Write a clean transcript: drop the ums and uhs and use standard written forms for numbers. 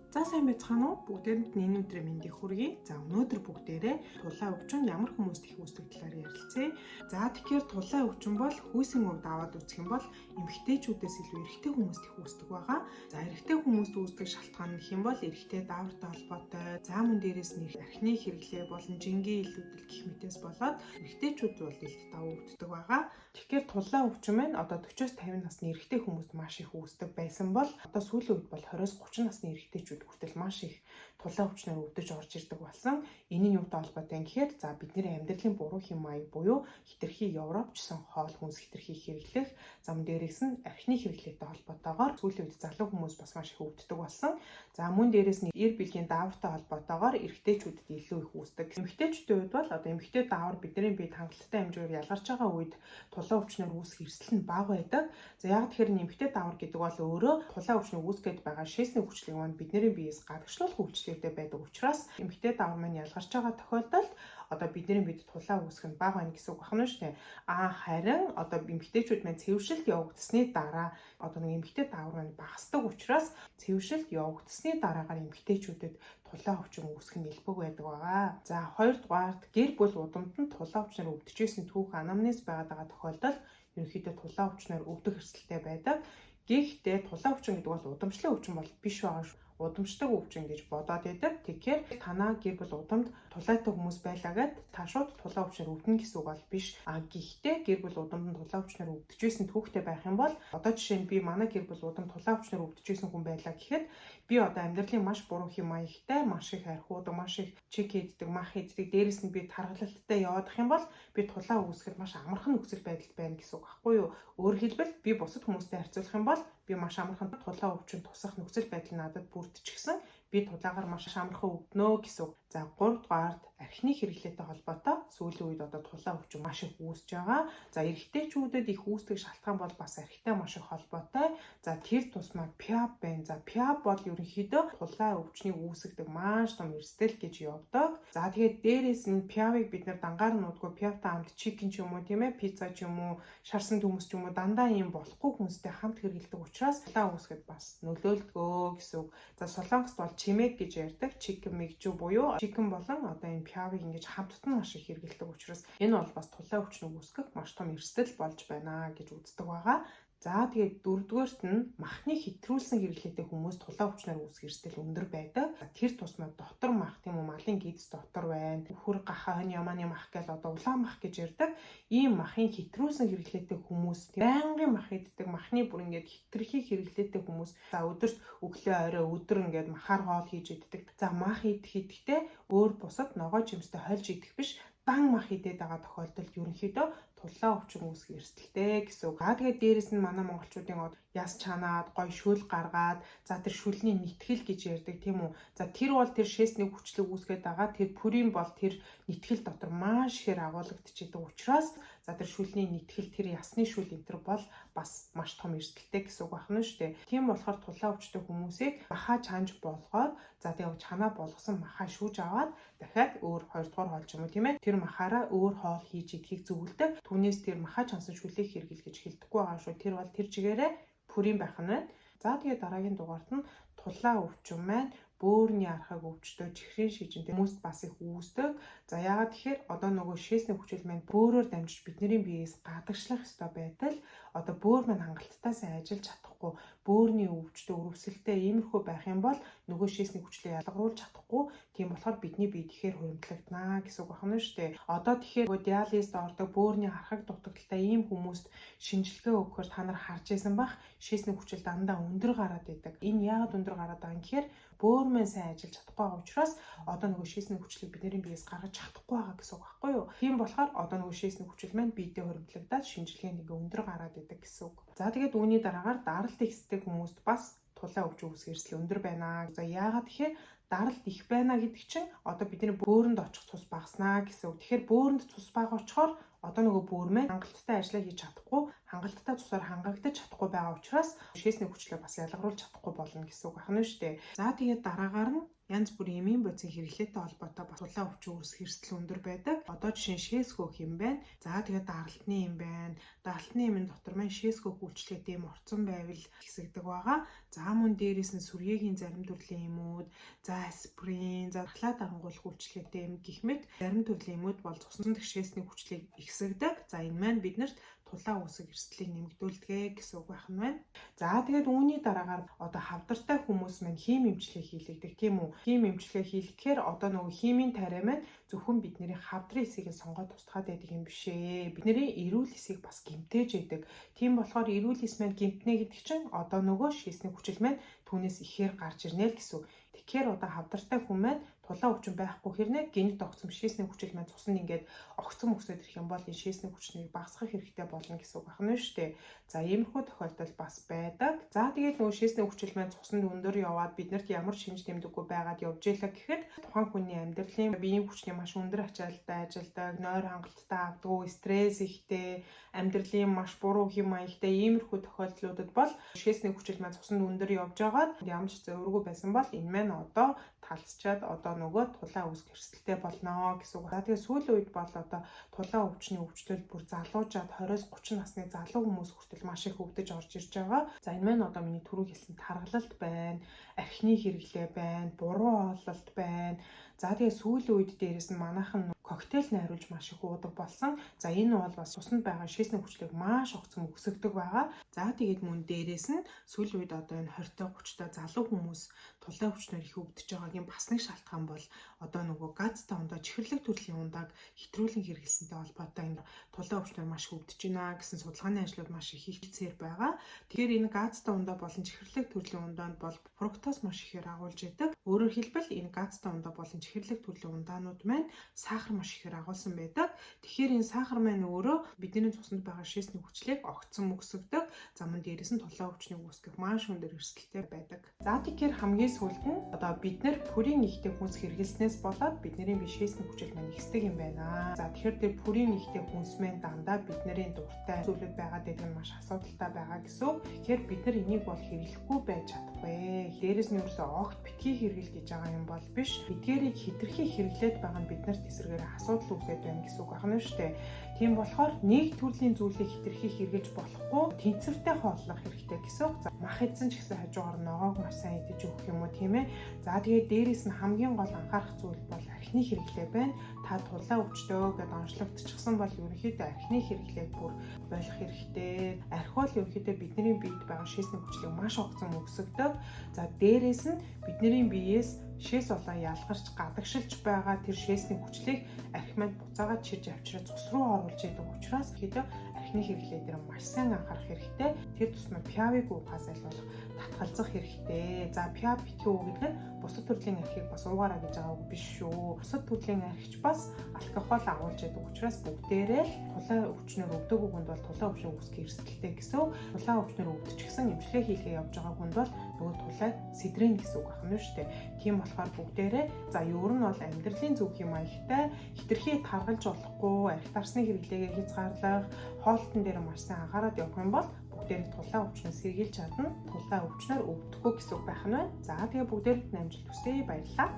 За сайн байцгаана уу? Бүгдээрэнд нь энэ өдрийн мэндийг хүргэе. За өнөөдөр бүгдээрээ тулаан өвчин ямар хүмүүст их үүсдэг талаар ярилцъя. За тэгэхээр тулаан өвчин бол хүйсийн хувьд аваад үзэх юм бол эмэгтэйчүүдээс илүү эрэгтэй хүмүүст их үүсдэг байгаа. За эрэгтэй хүмүүст үүсдэг шалтгаан нь хэм бол эрэгтэй даавартай холбоотой. За мөн дээрээс нь архины хэрэглээ болон жингийн илүүдэл гэх мэтээс болоод эрэгтэйчүүд бол илт давуу өвддөг байгаа. Тэгэхээр тулаан өвчин маань одоо 40-50 насны эрэгтэй хүмүүст маш их үүсдэг байсан бол одоо сүүлийн үед бол 20-30 насны эрэгтэйчүүд хүртэл маш их тулаан өвчнөр өвдөж орж ирдэг болсон. Энэ нь юутай холбоотой юм гэхээр за бидний амьдралын буруу хэм маяг буюу хэтэрхий Европчсон хоол хүнс хэтэрхий хэрэглэх, зам дээрээс нь архины хэрэглээтэй холбоотойгоор сүүлийн үед залуу хүмүүс бас маш их өвддөг болсон. За мөн дээрээс нь эр билгийн даавартай холбоотойгоор эрэгтэйчүүдэд илүү их үүсдэг. Эмэгтэйчүүдийн үед бол одоо эмэгтэй даавар бидний биед хангалттай хэмжээгээр ялгарч байгаа үед тулаан өвчнөр үүсэх эрсдэл нь бага байдаг. За яг тэгэхээр эмэгтэй даавар гэдэг бол өөрөө тулаан өвчнөр үүсгээд байгаа шээсний хүчлийг маань бидний биеэс гадагшлуулах үйлчлэгтэй байдаг учраас эмэгтэй даавар маань ялгарч байгаа тохиолдолд одоо бидний биед тулаан үүсэх нь бага байна гэсэн үг байна шүү дээ. Харин одоо эмэгтэйчүүд маань цэвэршилт явагдсны дараа одоо нэг эмэгтэй даавар маань багасдаг учраас цэвэршилт явагдсны дараагаар эмэгтэйчүүдэд тулаан өвчин үүсэх нь нэлбэг байдаг байгаа. За хоёрдугаарт гэр бүл удамд нь тулаан өвчнөр өвдөжсэн түүх анамнез байгаа тохиолдолд ерөнхийдөө тулаан өвчнөр өвдөх эрсдэлтэй байдаг. Гэхдээ тулаан өвчин гэдэг бол удамшлын өвчин бол биш байгаа шүү. Удамшдаг өвчин гэж бодоод байдаг. Тэгэхээр танаа гэр бүл удамд тулаатай хүмүүс байлаа гэд та шууд тулаан өвчнөр өвдөн гэсэн үг бол биш. Гэхдээ гэр бүл удамд нь тулаан өвчнөр өвдөжсэн түүхтэй байх юм бол одоо жишээ нь би манай гэр бүл удамд тулаан өвчнөр өвдөжсэн хүн байлаа гэхэд би одоо амьдралын маш буруу хэм маягтай, маш их архиудаг, маш их чик хийддэг, мах хийддэг, дээрэс нь би тархалттай явах юм бол би тулаан үүсгэхэд маш амархан нөхцөл байдалд байна гэсэн үг байхгүй юу? Өөрөөр хэлбэл би бусад хүмүүстэй харьцуулах юм бол би маш амархан тулаан өвчин тусах нөхцөл байдал надад бүрдчихсэн. Би тулаагаар маш амархан өвднө гэсэн үг. За 3 дугаарт архины хэрэглээтэй холбоотой сүүлийн үед одоо тулаан өвчин маш их үүсэж байгаа. За эрэгтэйчүүдэд их үүсдэг шалтгаан бол бас архитай маш их холбоотой. За тэр тусмаа ПАП байна. За ПАП бол ерөнхийдөө тулаан өвчнийг үүсгэдэг маш том эрсдэл гэж явдаг. За тэгээд дээрээс нь ПАП-ыг бид нэр дангаар нуудгүй ПАП-тай хамт чикен ч юм уу тийм ээ, пицца ч юм уу, шарсан төмөс ч юм уу дандаа ийм болохгүй хүнстэй хамт хэрэглэдэг учраас тулаан үүсгэхэд бас нөлөөлдгөө гэсэн үг. За Солонгост бол чимэг гэж ярьдаг, чикен мэгжүү буюу чикен болон одоо энэ пиавыг ингэж хамттан маш их хэрэглэдэг учраас энэ бол бас тулаан өвчнөд үүсгэх маш том эрсдэл болж байна гэж үздэг байгаа. За тэгээд дөрөвдүгээрт нь махны хэтрүүлсэн хэрэглээтэй хүмүүс тулаан өвчнөр үүсэх эрсдэл өндөр байдаг. Тэр тусмаа дотор мах тийм үү, малын гидс дотор байна. Хүр гахаа хонь ямааны мах гэж одоо улаан мах гэж ярьдаг. Ийм махын хэтрүүлсэн хэрэглээтэй хүмүүс байнгын мах иддэг, махны бүр ингээд хитрхи хэрэглээтэй хүмүүс за өдөрт өглөө орой өдөр ингээд махаар хоол хийж иддэг. За мах идэхдээ өөр бусад ногоо жимстэй хольж идэх биш, дан мах идээд байгаа тохиолдолд ерөнхийдөө тулаан өвчин үүсэх эрсдэлтэй гэсэн үг. Тэгээд дээрэс нь манай монголчуудын яс чанаад гой шүл гаргаад за тэр шүлний нэтгэл гэж ярьдаг тийм үү. За тэр бол тэр шээсний хүчлэг үүсгээд байгаа. Тэр пүрийн бол тэр нэтгэл дотор маш ихээр агуулгадчихдаг учраас за тэр шүлний нэтгэл тэр ясны шүл энэ төр бол бас маш том эрсдэлтэй гэсэн үг байна шүү дээ. Тийм болохоор тулаан өвчтэй хүмүүсийг махаа чанж болгоод за тэгээд чанаа болгосон махаа шүүж аваад дахиад өөр 2 дугаар хоол ч юм уу тийм ээ. Тэр махаараа өөр хоол хийж идэхийг зөвлөдөг. Түүнээс тэр махаа чансан шүлийг хэрэгэл гэж хэлдэггүй байгаа шүү. Тэр бол тэр чигээрээ пүрийн байх нь байна. За тэгээд дараагийн дугаарт нь тулаан өвчин маань бөөрийн архаг өвчтөө чихрийн шижинтэй хүмүүст бас их үүсдэг. За яагаад тэгэхээр одоо нөгөө шээсний хүчил маань бөөрөөр дамжиж бидний биеэс гадагшлах ёстой байтал одоо бөөр маань хангалттай сайн ажиллаж чадахгүй, бөөрийн өвчтөө өрөвсөлттэй иймэрхүү байх юм бол нөгөө шээсний хүчлээ ялгаруулж чадахгүй. Тийм болохоор бидний бие тэгэхээр хуримтлагдана гэсэн үг байна шүү дээ. Одоо тэгэхээр диализд ордог бөөрийн архаг дутагдaltaй ийм хүмүүст шинжилгээ өгөхөөр та нар харж байсан бах шээсний хүчил дандаа өндөр гараад байдаг. Энэ яагаад өндөр гараад байгаа юм гэхээр бөөр маань сайн ажиллаж чадахгүй байгаа учраас одоо нөгөө шээсний хүчлийг бидний биеэс гаргаж чадахгүй байгаа гэсэн үг байхгүй юу? Тийм болохоор одоо нөгөө шээсний хүчил маань биедээ хуримтлагдаад шинжилгээнд ингээ өндөр гараад идэг гэсэн үг. За тэгээд үүний дараагаар даралт ихсдэг хүмүүст бас тулаан өвчин үүсэх эрсдэл өндөр байна. За яагаад тэгэхээр даралт их байна гэдэг чинь одоо бидний бөөрөнд очих цус багаснаа гэсэн үг. Тэгэхээр бөөрөнд цус бага очихоор одоо нөгөө бөөр маань хангалттай ажиллаа хийж чадахгүй, хангалттай цусаар хангагдаж чадахгүй байгаа учраас шээсний хүчлээ бас ялгаруулж чадахгүй болно гэсэн үг байна шүү дээ. За тэгээд дараагаар нь янз бүрийн эмийн бодисын хэрэглээтэй холбоотой бас тулаан өвчин үүсэх эрсдэл өндөр байдаг. Одоо жишээ нь шээсгөх юм байна. За тэгээд даралтны юм байна. Даралтны юмн дотор маань шээсгөх үйлчлэгээтэй юм орцсон байвал хэсэгдэг байгаа. За мөн дээрээс нь сүрьегийн зарим төрлийн юмуд, за аспирин, за ахлаа дагангуулах үйлчлэгээтэй юм гэх мэт зарим төрлийн юмуд бол цусан тэгшээсний хүчлийг ихсэгдэг. За энэ маань биднэрт тулаан үүсэх эрсдлийг нэмэгдүүлдэг гэсэн үг байх нь байна. За тэгээд үүний дараагаар одоо хавдартай хүмүүс маань хим эмчилгээ хийлэгдэг тийм үү? Хим эмчилгээ хийлгэхээр одоо нөгөө химийн тариа маань зөвхөн бидний хавдрын эсийг сонгоод тусгаад байдаг юм биш ээ. Бидний эрүүл эсийг бас гэмтээж байдаг. Тийм болохоор эрүүл эс маань гэмтнэ гэдэг чинь одоо нөгөө шээсний хүчил маань түүнээс ихээр гарч ирнэ л гэсэн. Тэгэхээр одоо хавдартай хүн маань тулаан өвчин байхгүй хэрнээ генет огцом шээсний хүчил маань цуснд ингээд огцом өсөд ирэх юм бол энэ шээсний хүчнийг багасгах хэрэгтэй болно гэсэн үг байна шүү дээ. За иймэрхүү тохиолдол бас байдаг. За тэгээд нөгөө шээсний хүчил маань цуснд өндөр яваад биднэрт ямар шинж тэмдэггүй байгаад явж ийлээ гэхэд тухайн хүний амьдралын биеийн хүчний маш өндөр ачаалттай ажилдаг, нойр хангалттай авдаг, стресс ихтэй, амьдралын маш буруу хэм маягтай иймэрхүү тохиолдлуудад бол шээсний хүчил маань цуснд өндөр явж байгаад ямар ч зөвөргүй байсан бол энэ маань одоо талсчаад одоо нөгөө тулаан үүсэх эрсдэлтэй болно гэсэн үг. За тэгээд сүүлийн үед бол одоо тулаан өвчний өвчлөл бүр залуужаад 20-30 насны залуу хүмүүс хүртэл маш их өвдөж орж ирж байгаа. За энэ маань одоо миний түрүү хэлсэн таргалалт байна, архины хэрэглээ байна, буруу ололт байна. За тэгээд сүүлийн үед дээрэс нь манайхан коктейл найруулж маш их уудаг болсон. За энэ бол бас цуснд байгаа шээсний хүчлийг маш огцом өсгдөг байгаа. За тэгээд мөн дээрэс нь сүүлийн үед одоо энэ 20-30 та залуу хүмүүс тулаан өвчнөр их өвдөж байгаагийн бас нэг шалтгаан бол одоо нөгөө газтай ундаа чихэрлэг төрлийн ундааг хэтрүүлэн хэрэглэсэнтэй холбоотой энэ тулаан өвчнөр маш их өвдөж байна гэсэн судалгааны ажлууд маш их хийгдсээр байгаа. Тэгэхээр энэ газтай ундаа болон чихэрлэг төрлийн ундаанд бол фруктоз маш ихээр агуулж идэг. Өөрөөр хэлбэл энэ газтай ундаа болон чихэрлэг төрлийн ундаанууд маань сахар маш ихээр агуулсан байдаг. Тэгэхээр энэ сахар маань өөрөө бидний цуснд байгаа шээсний хүчлийг огцом өсгдөг. За мөн дээрээс нь тулаан өвчнийг үүсгэх маш өндөр эрсдэлтэй байдаг. За тэгэхээр хамгийн сүүлд нь одоо бид нэр пүрийн ихтэй хүнс хэрэглэснээс болоод бидний бие шээсний хүчил маань ихсдэг юм байна. За тэгэхээр тэр пүрийн ихтэй хүнс маань дандаа бидний дуртай зүйлүүд байгаад байдаг нь маш асуудалтай байгаа гэсэн. Тэгэхээр бид нар энийг бол хэрэглэхгүй байж чадахгүй. Дээрээс нь ерөөсөө огт битгий хэрэгэл гэж байгаа юм бол биш. Эдгээрийг хэтэрхий хэрэглээд байгаа нь биднэрт эсрэгээр асуудал үүсэж байна гэсэн үг байна шүү дээ. Тийм болохоор нэг төрлийн зүйлийг хэтэрхий хэрэглэж болохгүй, тэнцвэртэй хооллох хэрэгтэй гэсэн. За мах эзэн ч гэсэн хажуугаар ногоог маш сайн идэж өгөх юм уу тийм ээ. За тэгээд дээрээс нь хамгийн гол анхаарах зүйл бол архины хэрэглээ байна. Та тулаан өвчтөө гэдээ онцлогдчихсан бол ерөнхийдөө архины хэрэглээг бүр болох хэрэгтэй. Архи бол ерөнхийдөө бидний биед байгаа шээсний хүчлийг маш огцом өсгдөг. За дээрээс нь бидний биеэс шээс улаан ялгарч гадагшилж байгаа тэр шээсний хүчлийг архи маань буцаагаад чирж авчираа цус руу оруулж идэг учраас хэд архины хэрэглээ дээр маш сайн анхаарах хэрэгтэй. Тэр тусмаа пиавыг уухаас айлуулах татгалзах хэрэгтэй. За пиав битгий уу гэдэг нь бусад төрлийн архийг бас уугаараа гэж байгаа үг биш шүү. Бусад төрлийн архич бас алкогол агуулж идэг учраас бүгдээрээ тулаан өвчнөр өвдөг хүнд бол тулаан өвчин үүсгэх эрсдэлтэй гэсэн. Тулаан өвчнөр өвдчихсэн эмчилгээ хийлгээ явж байгаа хүнд бол нөгөө тулаан сэдрэн гэсэн үг байна шүү дээ. Тийм болохоор бүгдээрээ за ер нь бол амьдралын зөв хэм маягтай хэтэрхий таргалж болохгүй архи дарсны хэрэглээгээ хязгаарлах, хоолтон дээр маш сайн анхаарал явах юм бол бүгдээрээ тулаан өвчнөөс сэргийлж чадна. Тулаан өвчнөр өвдөхгүй гэсэн үг байх нь байна. За тэгээ бүгдээрээ амжилт хүсье. Баярлалаа.